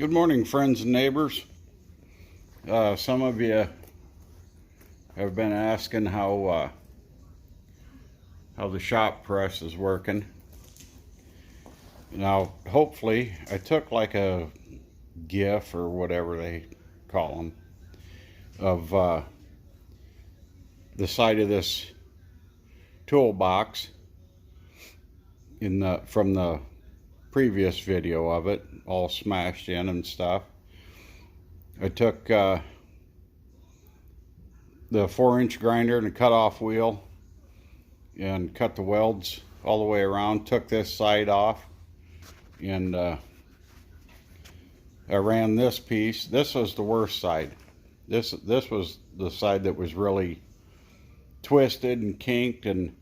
Good morning, friends and neighbors. Some of you have been asking how the shop press is working. Now, hopefully, I took like a GIF or whatever they call them of the side of this toolbox from the previous video of it, all smashed in and stuff. I took the 4-inch grinder and a cut-off wheel and cut the welds all the way around, took this side off, and I ran this piece. This was the worst side. This was the side that was really twisted and kinked and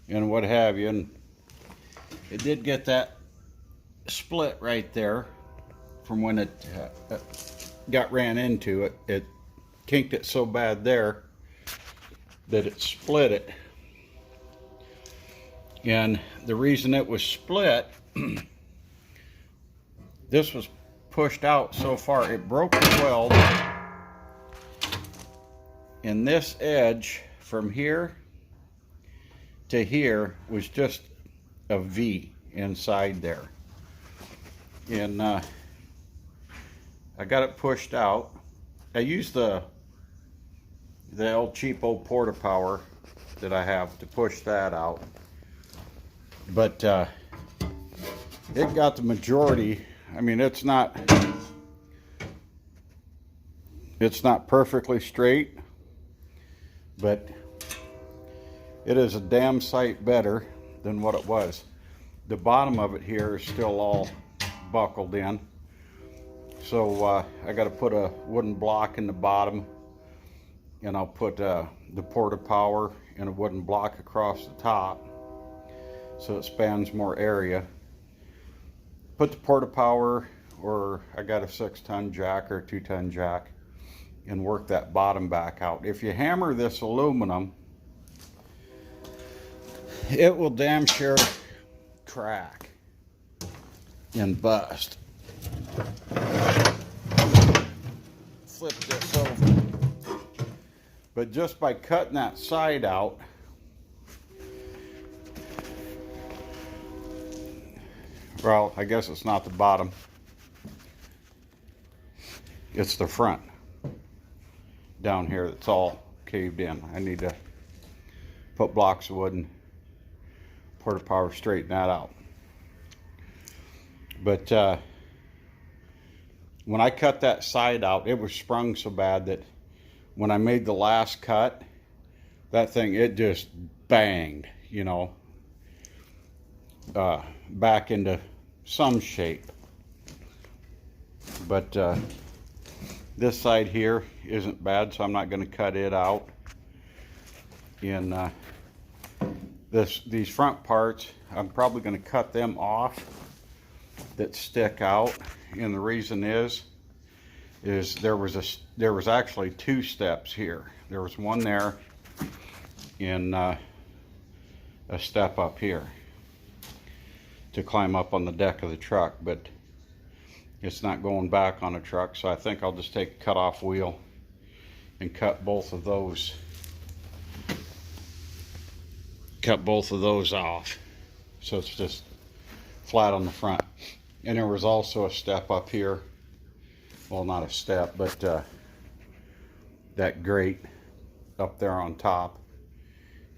what have you, and it did get that split right there from when it got ran into it. It kinked it so bad there that it split it, and the reason it was split, this was pushed out so far it broke the weld, and this edge from here to here was just a V inside there, and I got it pushed out. I used the old cheapo Porta Power that I have to push that out, but it got the majority. I mean, it's not perfectly straight, but it is a damn sight better than what it was. The bottom of it here is still all buckled in, so I got to put a wooden block in the bottom, and I'll put the Porta Power and a wooden block across the top so it spans more area. Put the Porta Power, or I got a 6-ton jack or a 2-ton jack, and work that bottom back out. If you hammer this aluminum, it will damn sure crack and bust. Flip this over. But just by cutting that side out, well, I guess it's not the bottom, it's the front down here that's all caved in. I need to put blocks of wood and Porta Power, straighten that out. But when I cut that side out, it was sprung so bad that when I made the last cut, that thing, it just banged, you know, back into some shape. But this side here isn't bad, so I'm not going to cut it out. And these front parts, I'm probably going to cut them off that stick out, and the reason is there was actually 2 steps here. There was one there and a step up here to climb up on the deck of the truck, but it's not going back on a truck, so I think I'll just take a cut-off wheel and cut both of those off, so it's just flat on the front. And there was also a step up here, well, not a step, but that grate up there on top,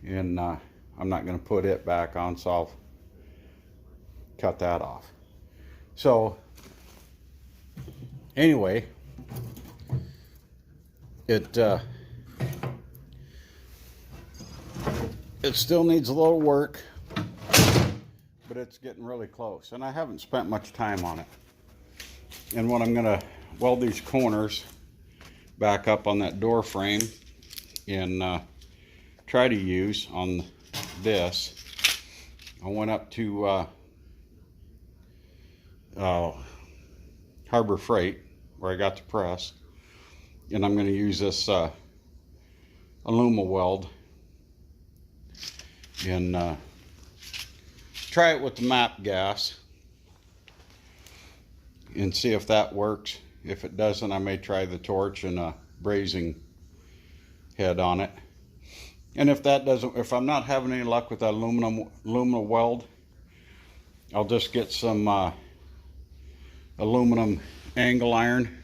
and I'm not going to put it back on, so I'll cut that off. So anyway, it still needs a little work, but it's getting really close, and I haven't spent much time on it. And what I'm going to weld these corners back up on that door frame and try to use on this. I went up to Harbor Freight, where I got the press, and I'm going to use this Aluma-Weld and try it with the MAP gas and see if that works. If it doesn't, I may try the torch and a brazing head on it. And if that doesn't, if I'm not having any luck with that aluminum weld, I'll just get some aluminum angle iron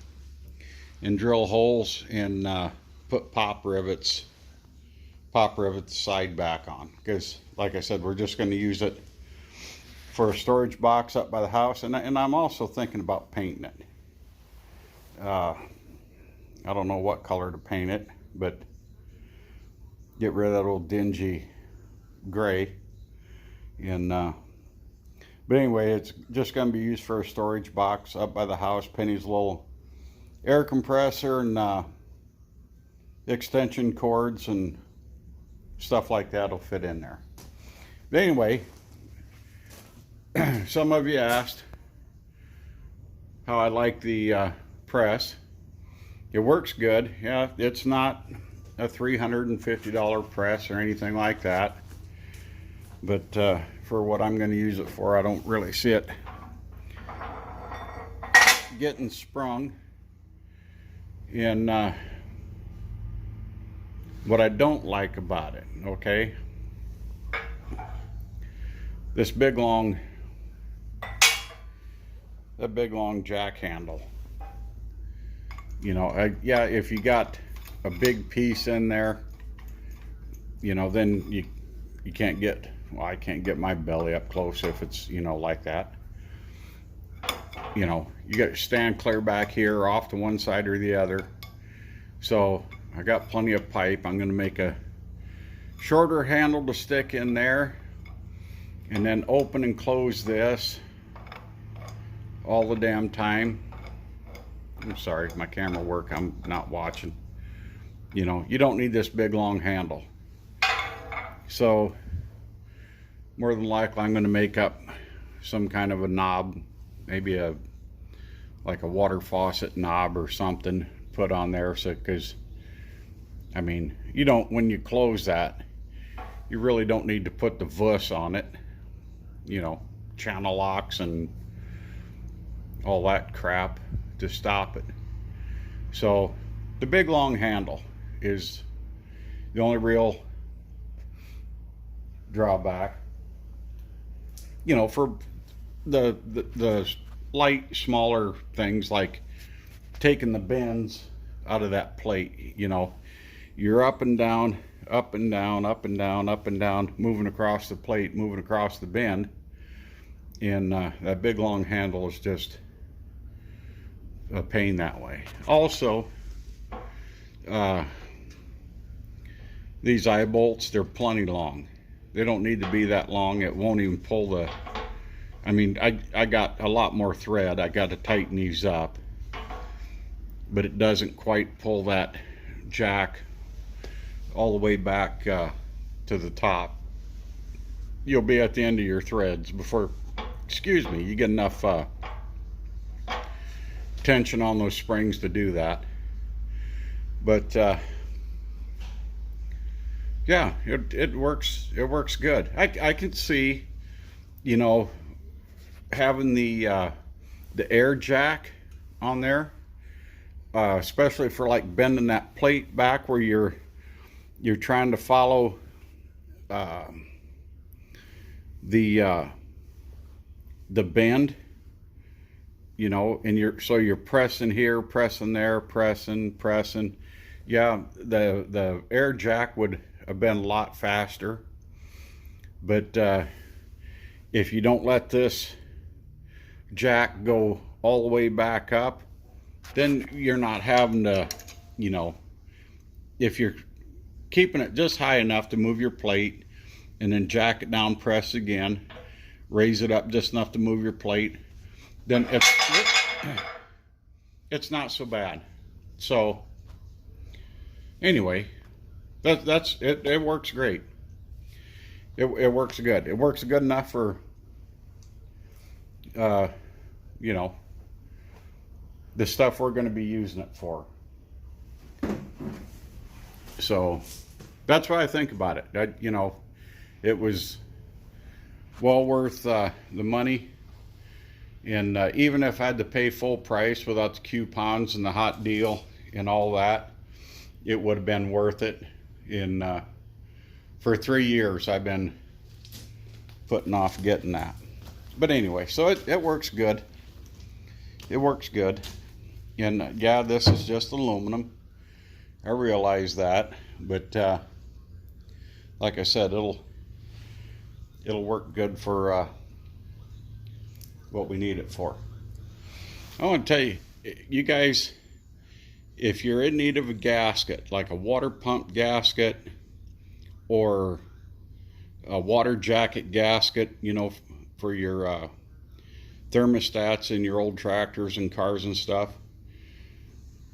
and drill holes and put pop rivets side back on, because like I said, we're just going to use it for a storage box up by the house, and I'm also thinking about painting it. I don't know what color to paint it, but get rid of that old dingy gray. And but anyway, it's just going to be used for a storage box up by the house. Penny's little air compressor and extension cords and stuff like that will fit in there. But anyway, some of you asked how I like the press. It works good. Yeah, it's not a $350 press or anything like that, but for what I'm going to use it for, I don't really see it getting sprung. And what I don't like about it, okay, this big long jack handle, you know, yeah, if you got a big piece in there, you know, then you can't get, well, I can't get my belly up close if it's, you know, like that. You know, you got to stand clear back here, off to one side or the other. So I got plenty of pipe. I'm going to make a shorter handle to stick in there, and then open and close this all the damn time. I'm sorry, my camera work, I'm not watching. You know, you don't need this big long handle. So more than likely I'm going to make up some kind of a knob, maybe like a water faucet knob or something, put on there. So, because I mean, you don't, when you close that, you really don't need to put the VUS on it, you know, channel locks and all that crap to stop it. So the big long handle is the only real drawback, you know, for the light, smaller things like taking the bends out of that plate. You know, you're up and down, up and down, up and down, up and down, moving across the plate, moving across the bend, and that big long handle is just a pain that way. Also, these eye bolts, they're plenty long. They don't need to be that long. It won't even pull the, I mean, I got a lot more thread. I got to tighten these up, but it doesn't quite pull that jack all the way back to the top. You'll be at the end of your threads before, excuse me, you get enough tension on those springs to do that. But yeah, it works good. I can see, you know, having the air jack on there, especially for like bending that plate back where you're trying to follow the bend, you know, and you're pressing here, pressing there, pressing. Yeah, the air jack would have been a lot faster, but if you don't let this jack go all the way back up, then you're not having to, you know, if you're keeping it just high enough to move your plate and then jack it down, press again, raise it up just enough to move your plate, then it's not so bad. So anyway, that's it. It works great. It works good. It works good enough for you know, the stuff we're going to be using it for. So that's what I think about it. You know, it was well worth the money. And even if I had to pay full price without the coupons and the hot deal and all that, it would have been worth it. For 3 years I've been putting off getting that. But anyway, so it works good. It works good. And yeah, this is just aluminum. I realize that, but like I said, it'll work good for what we need it for. I want to tell you, you guys, if you're in need of a gasket, like a water pump gasket or a water jacket gasket, you know, for your thermostats in your old tractors and cars and stuff,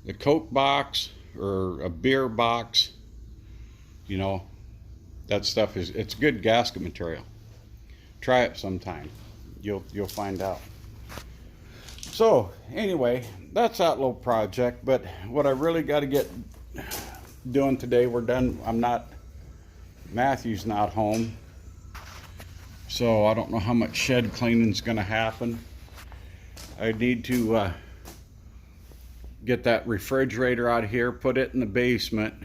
the Coke box or a beer box, you know, that stuff it's good gasket material. Try it sometime. You'll find out. So anyway, that's that little project. But what I really got to get doing today, we're done. Matthew's not home, so I don't know how much shed cleaning is going to happen. I need to get that refrigerator out here, put it in the basement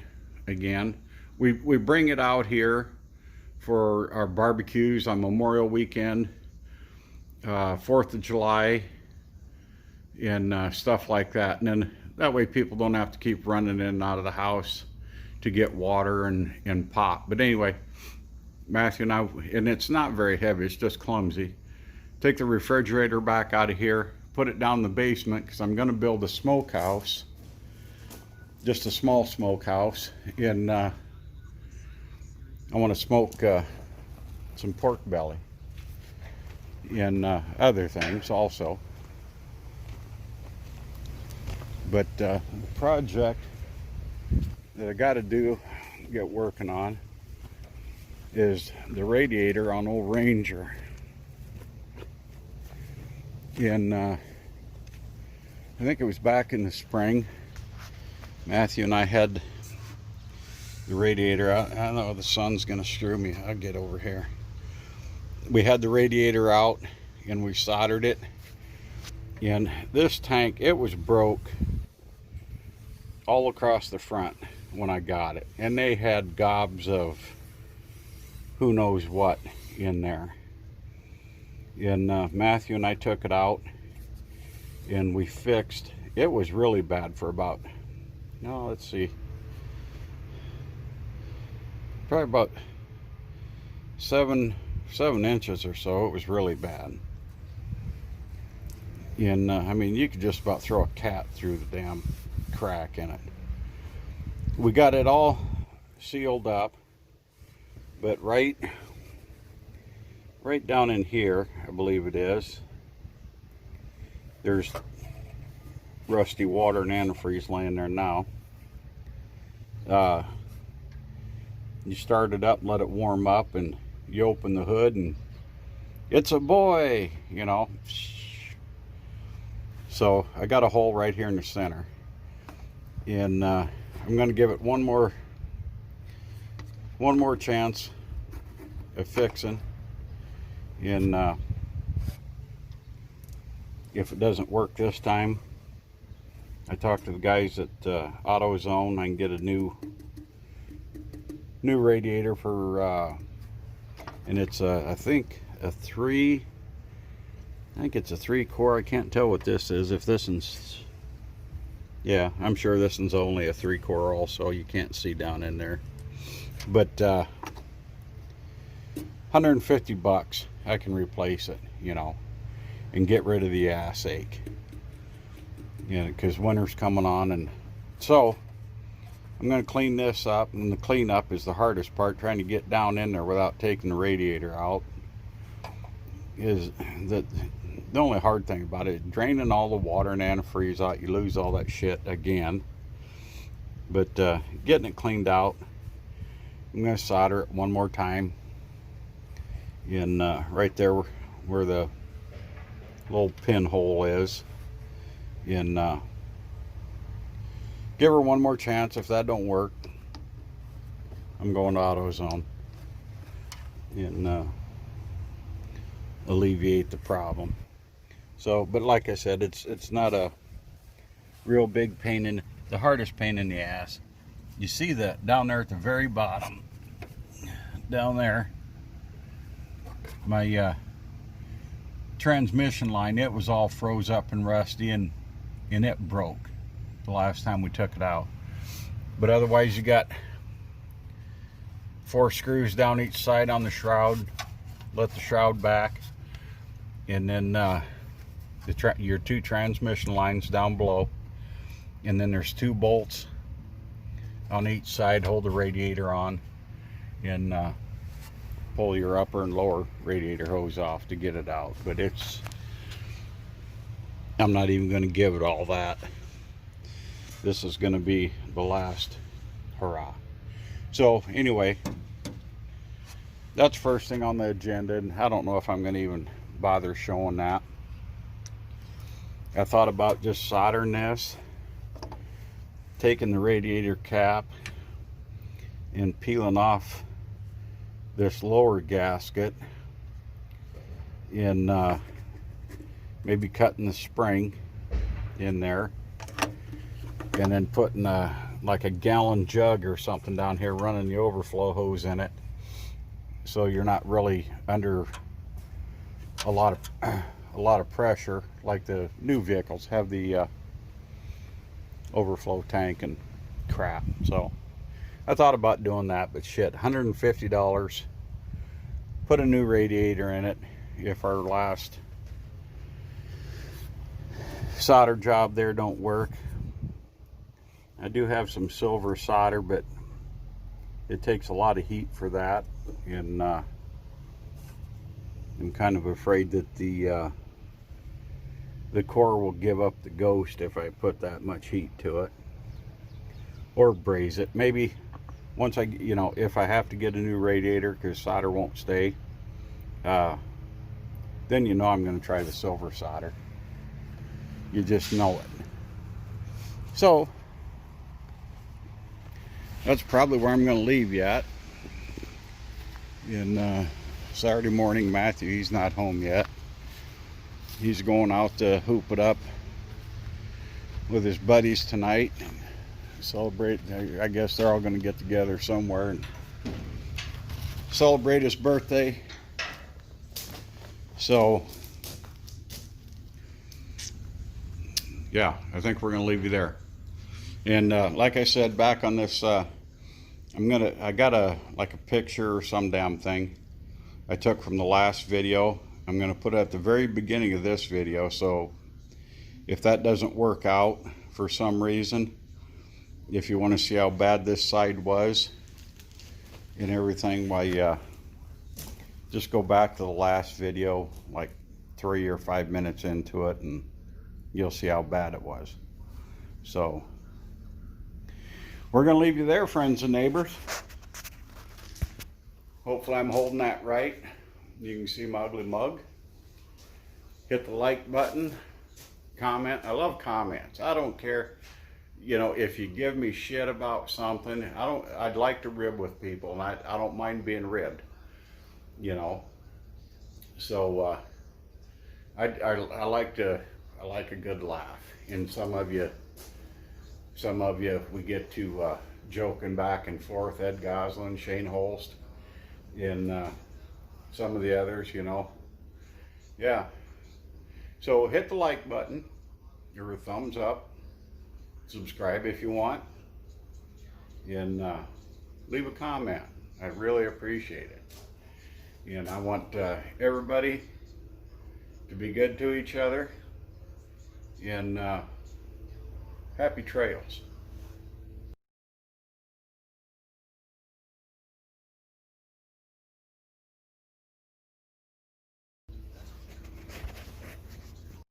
again. We bring it out here for our barbecues on Memorial Weekend, 4th of July, and stuff like that. And then that way people don't have to keep running in and out of the house to get water and pop. But anyway, Matthew and I, and it's not very heavy, it's just clumsy. Take the refrigerator back out of here, put it down in the basement, because I'm going to build a smokehouse, just a small smokehouse, and I want to smoke some pork belly and other things also. But the project that I got to get working on is the radiator on old Ranger. And I think it was back in the spring, Matthew and I had the radiator out. I know the sun's gonna screw me. I'll get over here. We had the radiator out and we soldered it. And this tank, it was broke all across the front when I got it. And they had gobs of who knows what in there. And Matthew and I took it out and we fixed. It was really bad for about, no, let's see, probably about seven inches or so. It was really bad. And I mean, you could just about throw a cat through the damn crack in it. We got it all sealed up, but right down in here, I believe it is, there's rusty water and antifreeze laying there now. You start it up, let it warm up, and you open the hood and it's a boy, you know. So I got a hole right here in the center, and I'm going to give it one more chance of fixing. And if it doesn't work this time, I talked to the guys at AutoZone. I can get a new radiator for and it's I think it's a 3-core. I can't tell what this is. If this one's, yeah, I'm sure this one's only a 3-core also. You can't see down in there. But $150, I can replace it, you know, and get rid of the ass ache. You know, because winter's coming on. And so I'm going to clean this up, and the cleanup is the hardest part, trying to get down in there without taking the radiator out. Is that the only hard thing about it? Draining all the water and antifreeze out, you lose all that shit again. But getting it cleaned out, I'm going to solder it one more time. And right there where the little pinhole is. And give her one more chance. If that don't work, I'm going to AutoZone and alleviate the problem. So, but like I said, it's not a real big pain in the hardest pain in the ass. You see that down there at the very bottom, down there, my transmission line, it was all froze up and rusty, and it broke the last time we took it out. But otherwise, you got 4 screws down each side on the shroud. Let the shroud back, and then your 2 transmission lines down below, and then there's 2 bolts on each side, hold the radiator on, and pull your upper and lower radiator hose off to get it out. But I'm not even going to give it all that. This is going to be the last hurrah. So anyway, that's first thing on the agenda, and I don't know if I'm going to even bother showing that. I thought about just soldering this, taking the radiator cap and peeling off this lower gasket, and maybe cutting the spring in there, and then putting like a gallon jug or something down here, running the overflow hose in it, so you're not really under a lot of pressure like the new vehicles have the overflow tank and crap. So I thought about doing that, but shit, $150, put a new radiator in it if our last solder job there don't work. I do have some silver solder, but it takes a lot of heat for that, and I'm kind of afraid that the core will give up the ghost if I put that much heat to it, or braze it. Maybe once I, if I have to get a new radiator because solder won't stay, then I'm going to try the silver solder. You just know it. So that's probably where I'm going to leave you at. And Saturday morning, Matthew, he's not home yet. He's going out to hoop it up with his buddies tonight. Celebrate. I guess they're all going to get together somewhere and celebrate his birthday. So yeah, I think we're going to leave you there. And like I said, back on this, I got a picture or some damn thing I took from the last video. I'm going to put it at the very beginning of this video, so if that doesn't work out for some reason, if you want to see how bad this side was and everything, why just go back to the last video, like 3 or 5 minutes into it, and you'll see how bad it was. So we're going to leave you there, friends and neighbors. Hopefully I'm holding that right. You can see my ugly mug. Hit the like button. Comment. I love comments. I don't care, if you give me shit about something. I'd like to rib with people, and I don't mind being ribbed. So I like a good laugh. And some of you we get to joking back and forth. Ed Goslin, Shane Holst, and some of the others, yeah. So hit the like button, give her a thumbs up, subscribe if you want, and leave a comment. I really appreciate it. And I want everybody to be good to each other, and happy trails.